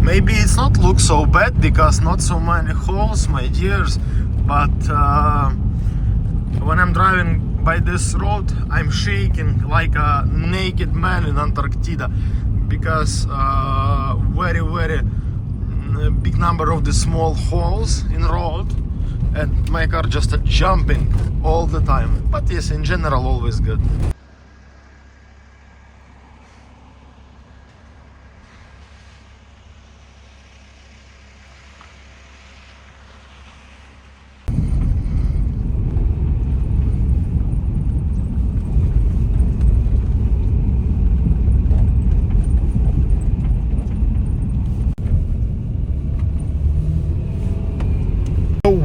Maybe it's not look so bad because not so many holes, my dears, but when I'm driving by this road, I'm shaking like a naked man in Antarctica because very big number of the small holes in road, and my car just jumping all the time. But yes, in general, always good.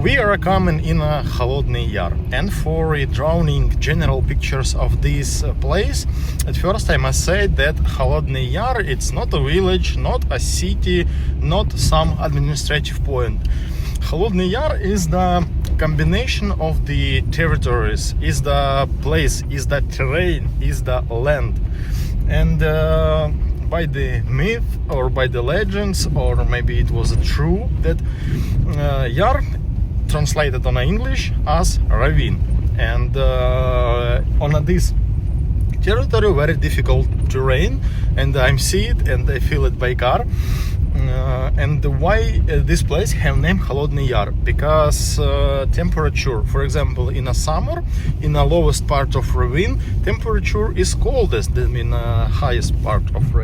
We are coming in a Kholodny Yar, and for drawing general pictures of this place, at first I must say that Kholodny Yar, it's not a village, not a city, not some administrative point. Kholodny Yar is the combination of the territories, is the place, is the terrain, is the land. And by the myth or by the legends, or maybe it was true, that Yar translated on English as ravine, and on this territory very difficult terrain, and I see it and I feel it by car. And why this place have name Kholodny Yar? Because temperature, for example, in a summer, in the lowest part of ravine, temperature is coldest than in the highest part of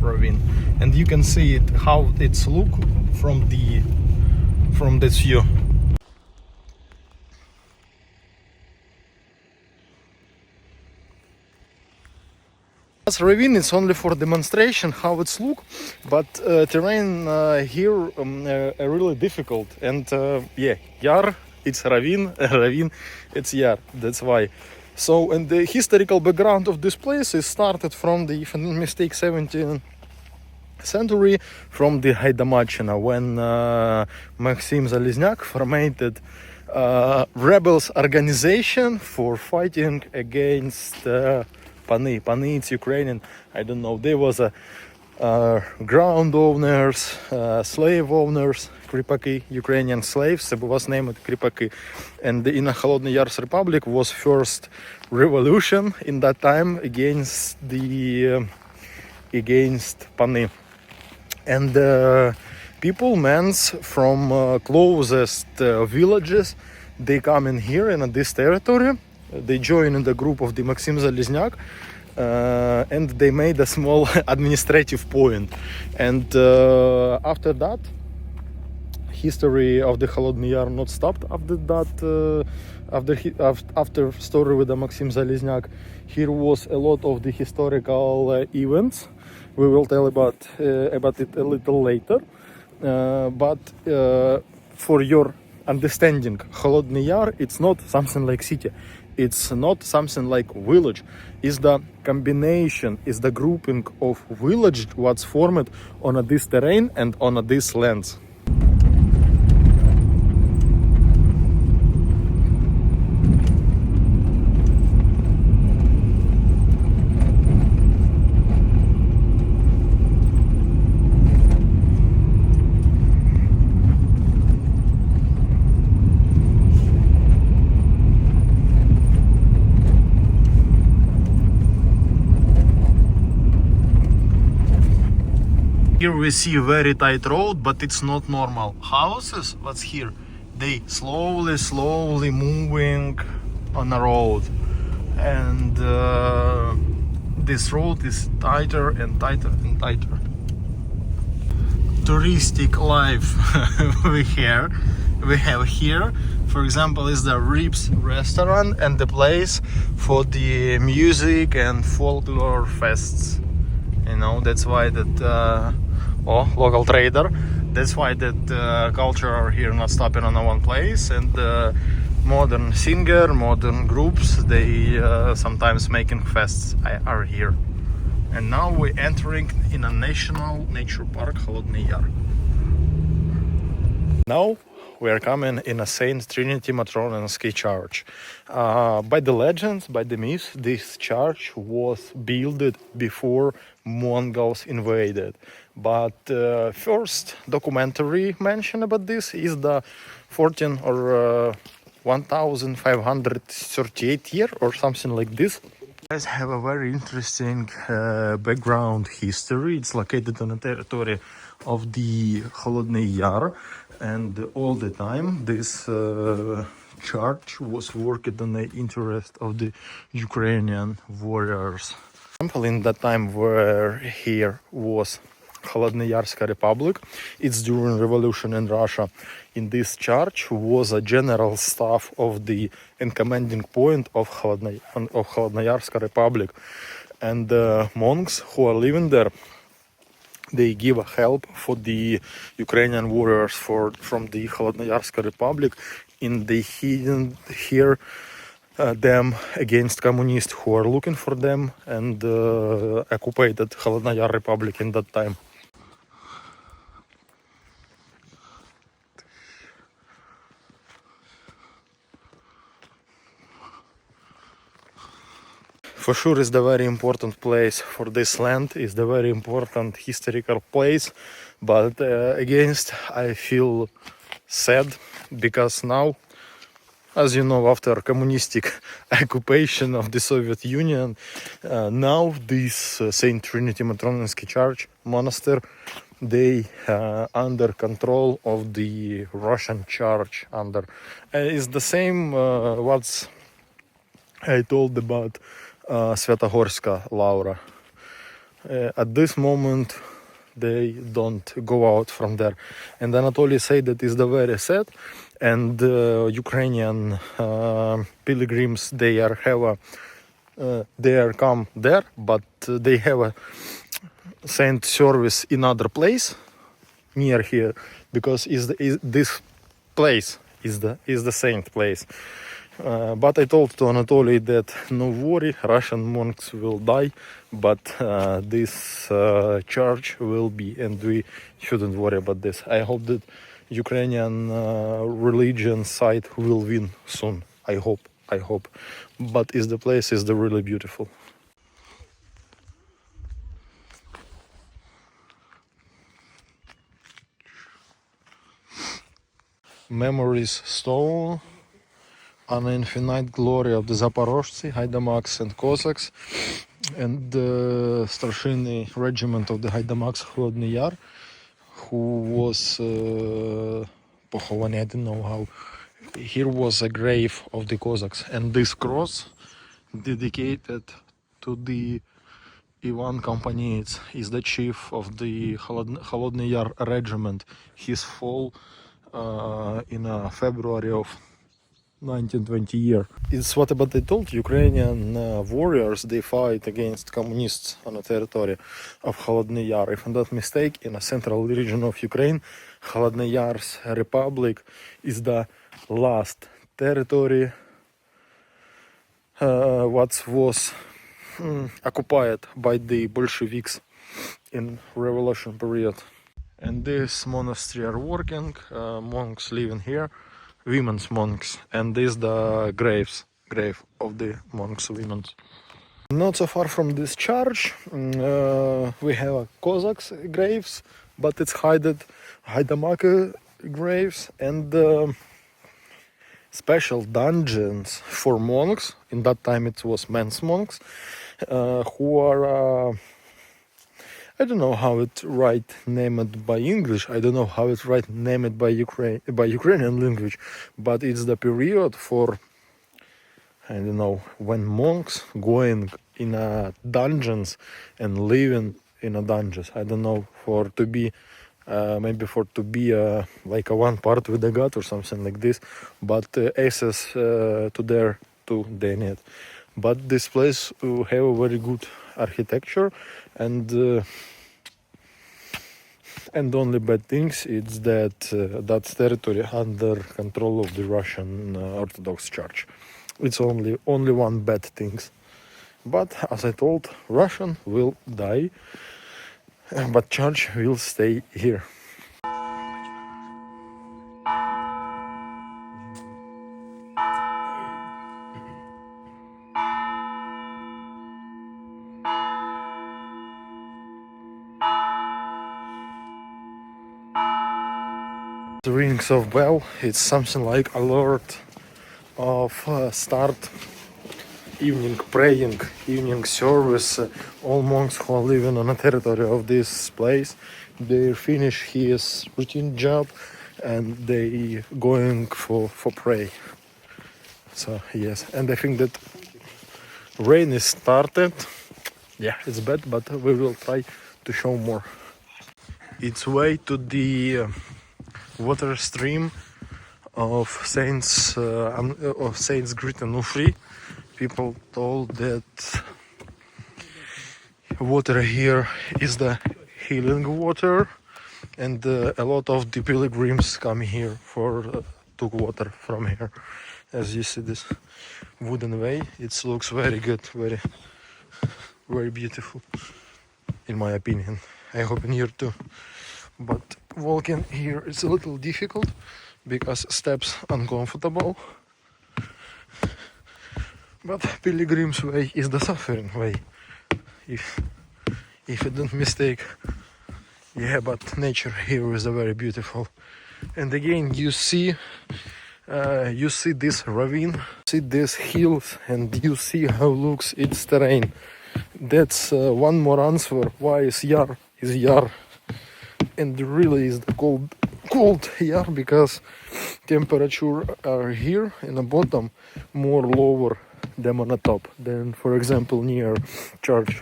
ravine, and you can see it how it's look from this view. As ravine is only for demonstration how it's look, but terrain here really difficult, and yeah, Yar it's ravine, ravine it's Yar, that's why. So, and the historical background of this place is started from the, if I'm not mistake, 17th century, from the Haidamachina, when Maxim Zaliznak formed rebels organization for fighting against Pani, it's Ukrainian, I don't know. There was a ground owners, slave owners, Kripaki, Ukrainian slaves, it was named Kripaki. And in Kholodny Yar's Republic was first revolution in that time against Pani. And people, men from closest villages, they come in here in this territory. They joined in the group of the Maxim Zaliznak, and they made a small administrative point. And after that, history of the Kholodny Yar not stopped after that. After story with the Maxim Zaliznak, here was a lot of the historical events. We will tell about it a little later. But for your understanding, Kholodny Yar, it's not something like city. It's not something like village. It's the combination, it's the grouping of village what's formed on this terrain and on this lands. Here we see a very tight road, but it's not normal. Houses, what's here? They slowly moving on the road, and this road is tighter and tighter and tighter. Touristic life we have here, for example, is the Ribs restaurant and the place for the music and folklore fests. You know, that's why that local trader, that's why that culture are here not stopping on one place, and modern singer, modern groups, they sometimes making fests are here. And now we're entering in a national nature park, Kholodny Yar. Now we are coming in a Saint Trinity Monastery church. By the legends, by the myths, this church was built before Mongols invaded. But first documentary mention about this is the 14 or 1538 year or something like this. Guys have a very interesting background history. It's located on the territory of the Kholodny Yar, and all the time this church was working on the interest of the Ukrainian warriors. Example, in that time where here was Kholodny Yarska Republic, it's during revolution in Russia. In this church was a general staff of the and commanding point of Kholodny Yarska Republic, and the monks who are living there, they give help for the Ukrainian warriors from the Kholodny Yarska Republic, in the hidden here them against communists who are looking for them and occupied Kholodny Yar Republic in that time. For sure, is the very important place for this land. Is the very important historical place, but against I feel sad because now, as you know, after communistic occupation of the Soviet Union, now this Saint Trinity Monastery, they under control of the Russian Church. Under is the same what's I told about Svetogorska Laura. At this moment, they don't go out from there, and Anatoly said that is the very sad. And Ukrainian pilgrims, they are come there, but they have a saint service in other place near here, because this place is the saint place. But I told to Anatoly that no worry, Russian monks will die, but this church will be, and we shouldn't worry about this. I hope that Ukrainian religion side will win soon. I hope. But the place is the really beautiful. Memories stone. An infinite glory of the Zaporozhцы, Haidamaks and Cossacks, and the Starshiny regiment of the Haidamaks Kholodny Yar, who was похованный, I don't know how. Here was a grave of the Cossacks, and this cross dedicated to the Ivan Kompanets, is the chief of the Kholodny Yar regiment. His fall in February of 1920 year. It's what about I told Ukrainian warriors, they fight against communists on the territory of Kholodny Yar. If I'm not mistaken, in a central region of Ukraine, Kholodny Yar's republic is the last territory what was occupied by the Bolsheviks in revolution period. And this monastery are working, monks living here, women's monks, and this the grave of the monks women. Not so far from this church we have a Cossacks graves, but it's Haidamaks graves, and special dungeons for monks. In that time it was men's monks who are I don't know how it right named by English. I don't know how it's right named by Ukrainian language, but it's the period for, I don't know, when monks going in dungeons and living in a dungeons. I don't know, for to be maybe for to be like a one part with the god or something like this, but access to there to they need. But this place have a very good architecture, and only bad things is that that's territory under control of the Russian Orthodox Church. It's only one bad things. But as I told, Russian will die, but church will stay here. The rings of bell, it's something like alert of start evening praying, evening service. All monks who are living on the territory of this place, they finish his routine job and they going for pray. So yes, and I think that rain is started. Yeah, it's bad, but we will try to show more. It's way to the water stream of Saints Grit and Ufri. People told that water here is the healing water, and a lot of the pilgrims come here for took water from here. As you see this wooden way, it looks very good, very beautiful, in my opinion. I hope in here too. But walking here is a little difficult because steps uncomfortable. But pilgrim's way is the suffering way, if I don't mistake. Yeah, but nature here is very beautiful. And again, you see this ravine, see these hills, and you see how looks its terrain. That's one more answer why is Yar, and really is the cold Yar, because temperature are here in the bottom more lower than on the top, than for example near church.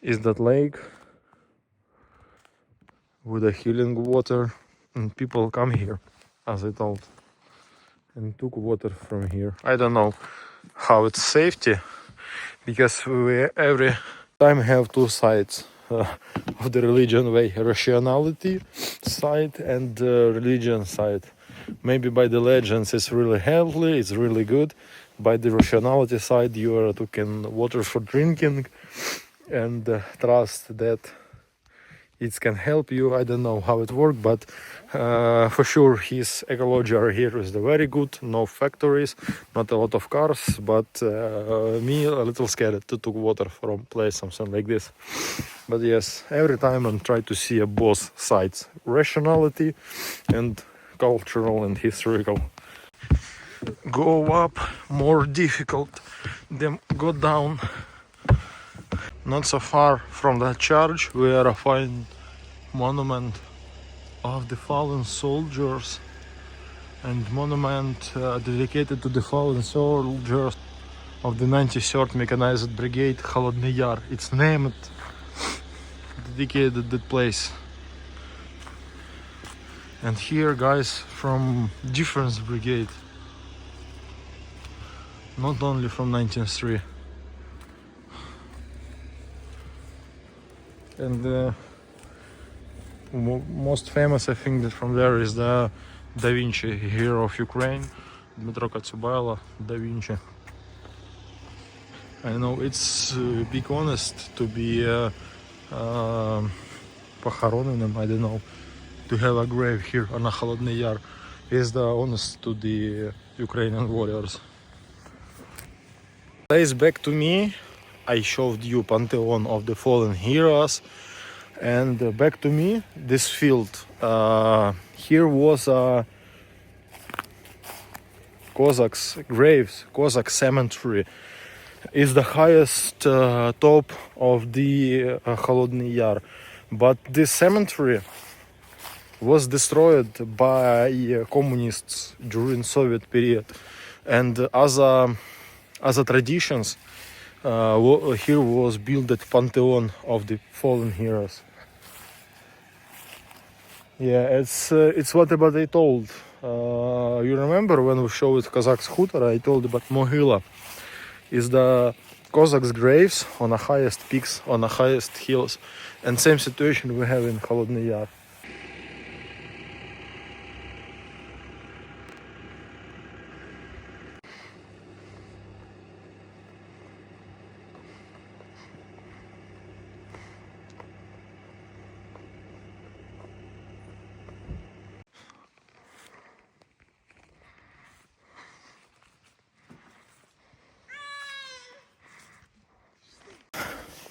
Is that lake with a healing water, and people come here, as I told, and took water from here. I don't know how it's safety, because we every time have two sides of the religion way, rationality side and religion side. Maybe by the legends it's really healthy, it's really good. By the rationality side, you are taking water for drinking and trust that it can help you. I don't know how it works, but for sure his ecology here is very good. No factories, not a lot of cars, but me a little scared to take water from place something like this. But yes, every time I'm trying to see both sides, rationality and cultural and historical. Go up more difficult than go down. Not so far from the church where I find monument of the fallen soldiers and monument dedicated to the fallen soldiers of the 93rd Mechanized Brigade, Kholodny Yar. It's named, dedicated that place. And here guys from different brigade, not only from 1903. And most famous, I think, that from there is the Da Vinci, hero of Ukraine, Dmitro Kotsubайло, Da Vinci. I know it's big honest to be похороненным, I don't know, to have a grave here on a Kholodny Yar is the honest to the Ukrainian warriors. Days back to me, I showed you Pantheon of the fallen heroes, and back to me, this field. Here was a Cossacks graves, Cossack cemetery. Is the highest top of the Kholodny Yar, but this cemetery was destroyed by communists during Soviet period, and as a traditions, here was built the Pantheon of the fallen heroes. Yeah, it's what about I told. You remember when we showed Cossacks Hutor, I told about Mohyla. Is the Cossacks' graves on the highest peaks, on the highest hills, and same situation we have in Kholodny Yar.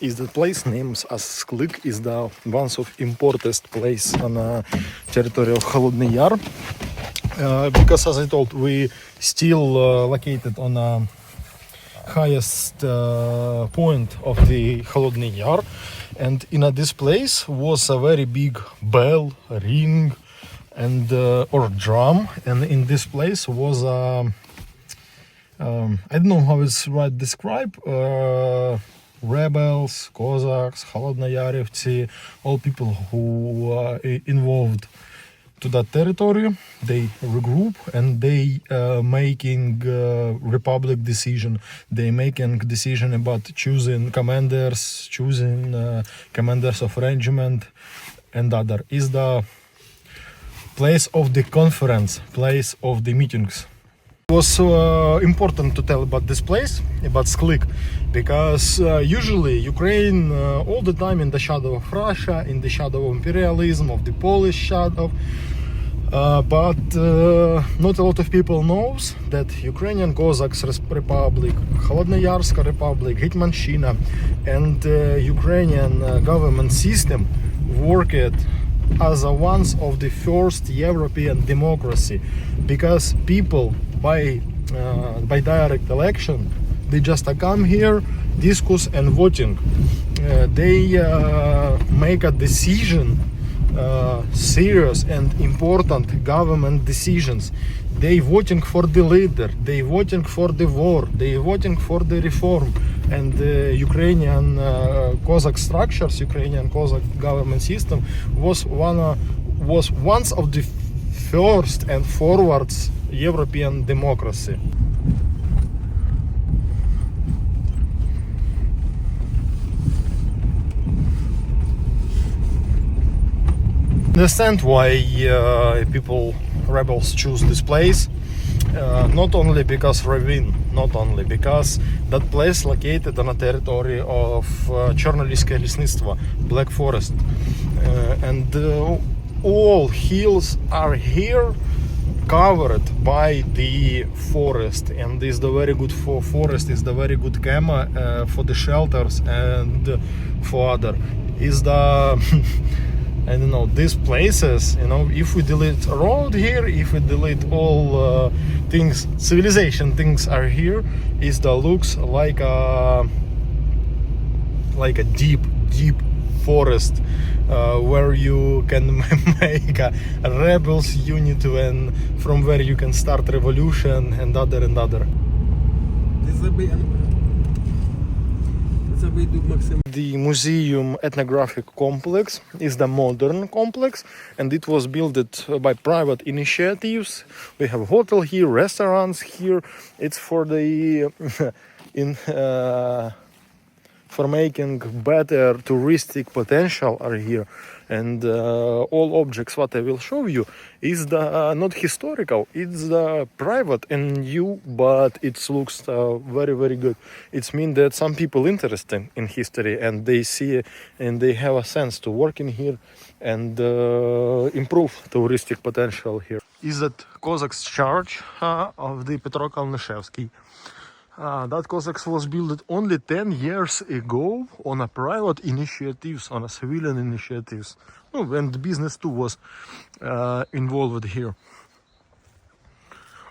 is the place names as Sklik is the one of importantest place on the territory of Kholodny Yar. Because as I told, we still located on a highest point of the Kholodny Yar, and in this place was a very big bell, ring, and or drum, and in this place was a I don't know how it's right described. Rebels, Cossacks, Kholodny Yarivci, all people who are involved to that territory. They regroup and they making republic decision. They making decision about choosing commanders, commanders of regiment, and other. Is the place of the conference, place of the meetings. It was important to tell about this place, about Sklik, because usually Ukraine all the time in the shadow of Russia, in the shadow of imperialism, of the Polish shadow, but not a lot of people knows that Ukrainian Cossacks Republic, Kholodny Yarska Republic, Hetmanshina, and Ukrainian government system worked as a one of the first European democracy, because people by direct election, they just come here, discuss and voting. They make a decision, serious and important government decisions. They voting for the leader, they voting for the war, they voting for the reform, and the Ukrainian Cossack structures, Ukrainian Cossack government system was one of the first and forwards European democracy. Understand why people, rebels, choose this place. Not only because ravine, not only because that place located on a territory of Chernolysskое лесництво, Black Forest, and all hills are here covered by the forest, and is the very good for forest, is the very good gamma for the shelters and for other. Is the I don't know, these places, you know, if we delete road here, if we delete all things, civilization things are here, is the looks like a deep forest where you can make a rebels unit, and from where you can start revolution and other. The museum ethnographic complex is the modern complex, and it was built by private initiatives. We have hotel here, restaurants here. It's for the for making better touristic potential are here, and all objects what I will show you is the not historical, it's the private and new, but it looks very good. It means that some people interested in history, and they see and they have a sense to work in here and improve touristic potential here. Is that Cossacks church of the Petro Kalnyshevsky. That Cossacks was built only 10 years ago on a private initiatives, on a civilian initiatives. Oh, and the business too was involved here.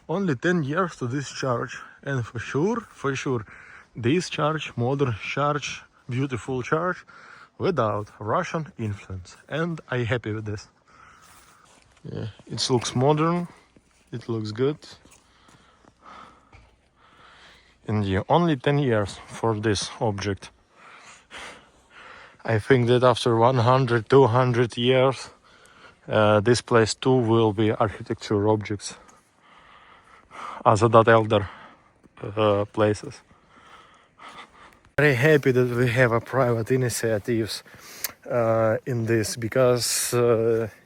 Only 10 years to this church, and for sure, this church, modern church, beautiful church, without Russian influence, and I'm happy with this. Yeah, it looks modern, it looks good. And yeah, only 10 years for this object. I think that after 100, 200 years, this place too will be architecture objects as that elder places. Very happy that we have a private initiatives in this, because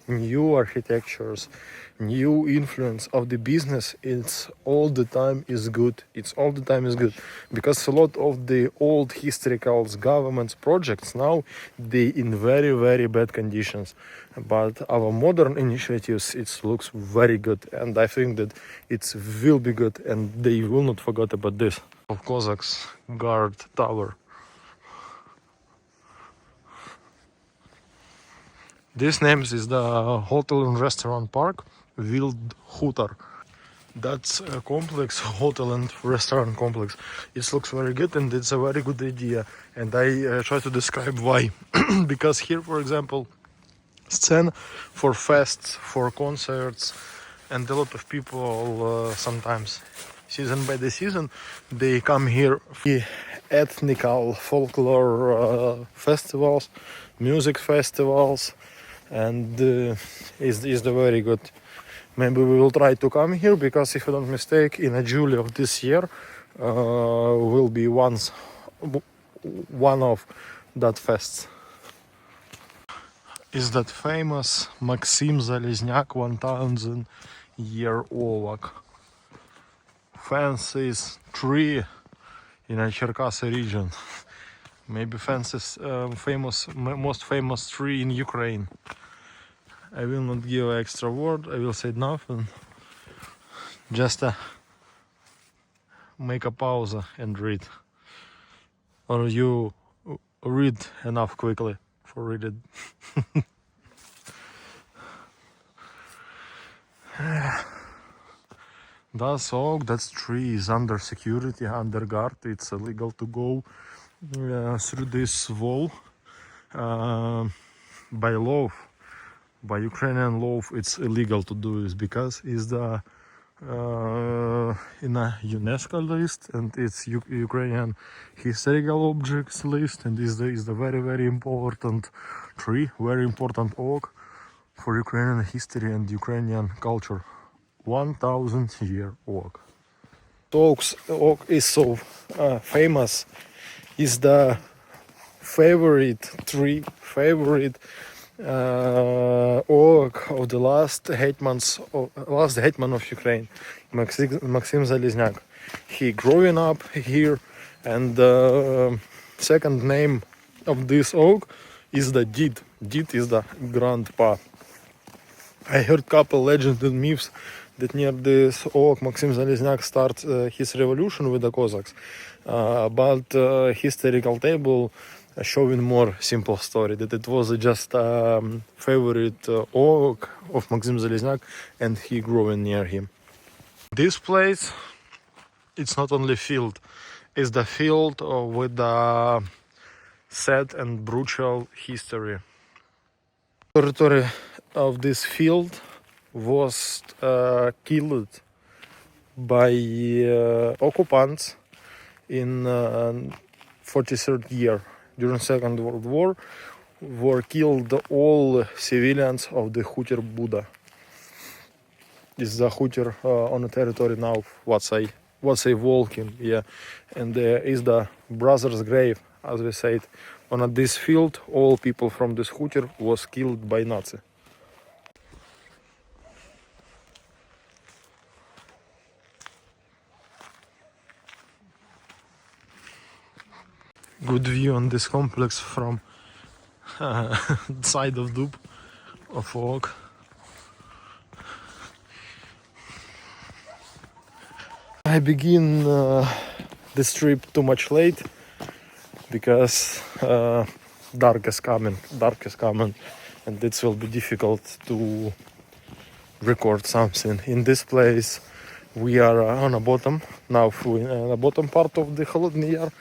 new architectures, new influence of the business, it's all the time is good. Because a lot of the old historical governments projects now they in very bad conditions, but our modern initiatives, it looks very good, and I think that it will be good, and they will not forget about this. Of Cossacks guard tower. This name is the hotel and restaurant park, Wild Hutar. That's a complex, hotel and restaurant complex. It looks very good and it's a very good idea. And I try to describe why. Because here, for example, scene for fests, for concerts, and a lot of people sometimes, season by the season, they come here for ethnical folklore festivals, music festivals, and is the very good. Maybe we will try to come here because, if I don't mistake, in July of this year will be one of that fests. Is that famous Maxim Zalezniak 1000 year oak. Fences tree in a Cherkasy region. Maybe fences most famous tree in Ukraine. I will not give extra word, I will say nothing. Just make a pause and read. Or you read enough quickly for read it. That's oak, that tree is under security, under guard. It's illegal to go through this wall by law. By Ukrainian law, it's illegal to do this because it's the in a UNESCO list, and it's Ukrainian historical objects list, and is the very important tree, very important oak for Ukrainian history and Ukrainian culture. 1000 year oak. Oak is so famous. Is the favorite tree, favorite oak of the last hetman of Ukraine, Maxim Zalezniak. He growing up here, and the second name of this oak is the Did. Did is the grandpa. I heard couple legends and myths that near this oak Maxim Zalezniak starts his revolution with the Cossacks, but historical table showing more simple story, that it was just favorite oak of Maxim Zalezniak and he growing near him. This place, it's not only field, it's the field with the sad and brutal history. Territory of this field was killed by occupants in 43rd year. During Second World War, were killed all civilians of the Hutar Buda. This is the Hutar on the territory now, what's a walking, yeah. And there is the brother's grave, as we said. On this field, all people from this Hutar was killed by Nazi. Good view on this complex from side of Dub of oak. I begin this trip too much late because dark is coming, and it will be difficult to record something. In this place we are on a bottom, now in the bottom part of the Kholodny Yar.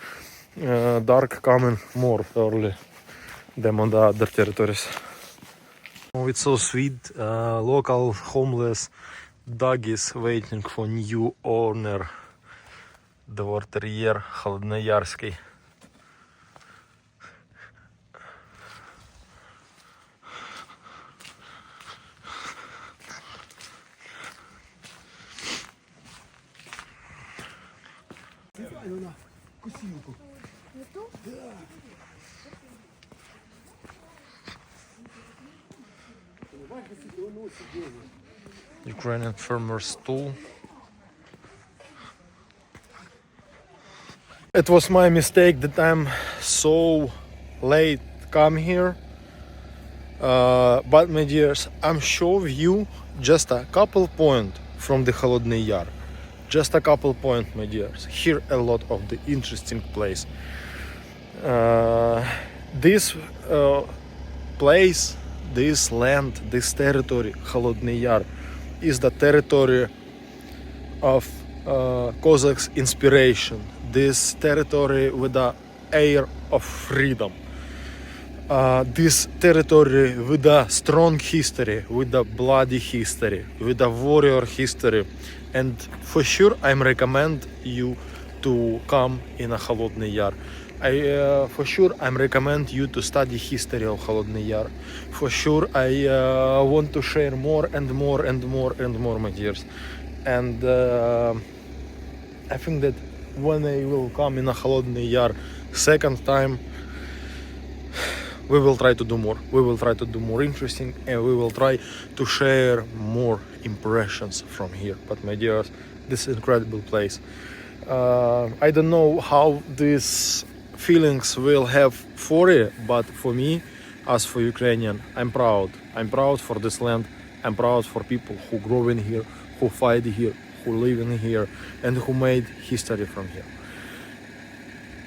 Dark coming more early than on the other territories. Oh, it's so sweet. Local homeless doggies waiting for new owner. The wartime Kholodny Yarski. Ukrainian farmer's stool. It was my mistake that I'm so late come here. But my dears, I'm show you just a couple point from the Kholodny Yar. Just a couple point, my dears. Here a lot of the interesting place. This place, this land, this territory, Kholodny Yar, is the territory of Cossacks' inspiration. This territory with the air of freedom. This territory with a strong history, with a bloody history, with a warrior history, and for sure I'm recommend you to come in a Kholodny Yar. For sure I'm recommend you to study history of Kholodny Yar. For sure I want to share more and more and more and more, my dears. And I think that when I will come in a Kholodny Yar second time, we will try to do more. We will try to do more interesting, and we will try to share more impressions from here. But my dears, this incredible place. I don't know how these feelings will have for you, but for me, as for Ukrainian, I'm proud. I'm proud for this land. I'm proud for people who grow in here, who fight here, who live in here, and who made history from here.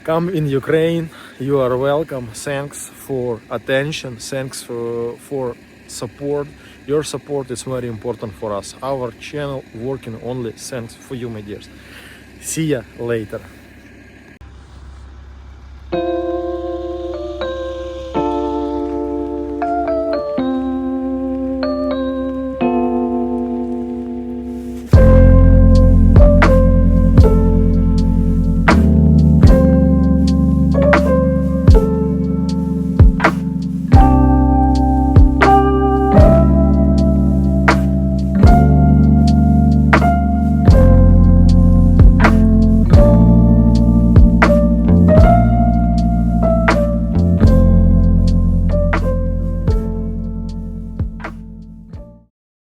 Come in Ukraine, you are welcome. Thanks for attention, thanks for support. Your support is very important for us. Our channel working only thanks for you, my dears. See ya later.